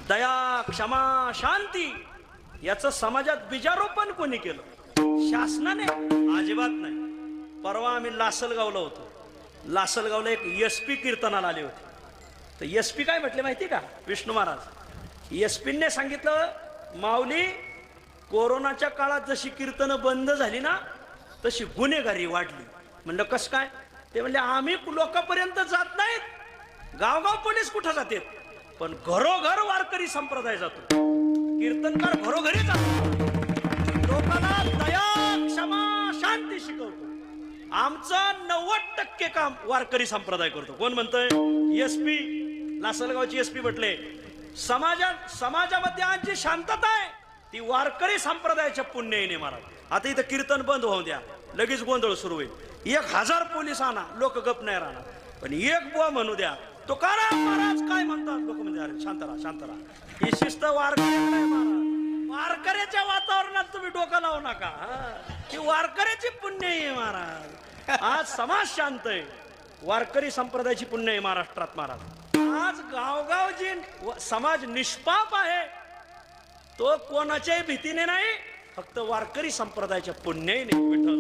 दया, क्षमा, शांती याचं समाजात बीजारोपण कोणी केलं? शासनाने? अजिबात नाही. परवा आम्ही लासलगावला होतो. लासलगावला एक एसपी कीर्तनाला आले होते. तर एसपी काय म्हटले माहिती का? विष्णू महाराज एसपीने सांगितलं, माऊली कोरोनाच्या काळात जशी कीर्तनं बंद झाली ना तशी गुन्हेगारी वाढली. म्हणलं कस काय? ते म्हणले आम्ही लोकांपर्यंत जात नाहीत, गावगाव पोलीस कुठं जातात, पण घरोघर वारकरी संप्रदाय जातो. कीर्तनकार घरोघरी जातो, लोकांना दया, क्षमा, शांती शिकवतो. आमचं 90% काम वारकरी संप्रदाय करतो. कोण म्हणतोय? एसपी, लासलगावची एसपी म्हटले, समाजामध्ये आज जी शांतता आहे ती वारकरी संप्रदायाच्या पुण्याईने महाराज. आता इथं कीर्तन बंद होऊन द्या, लगेच गोंधळ सुरू होईल. 1000 पोलीस आणा, लोक गप नाही राहणार. पण एक बुवा म्हणू द्या, तो करा महाराज काय म्हणतात, लोक म्हणजे अरे शांत राहा, शांत राहा. ही शिस्त वारकऱ्याकडे आहे महाराज. वारकऱ्याच्या वातावरणात तुम्ही डोकं लावू नका. ही वारकऱ्याची पुण्य आहे महाराज. आज समाज शांत आहे, वारकरी संप्रदायाची पुण्य आहे महाराष्ट्रात महाराज. आज गावगाव जी समाज निष्पाप आहे तो कोणाच्याही भीतीने नाही, फक्त वारकरी संप्रदायाच्या पुण्याने. विठ्ठल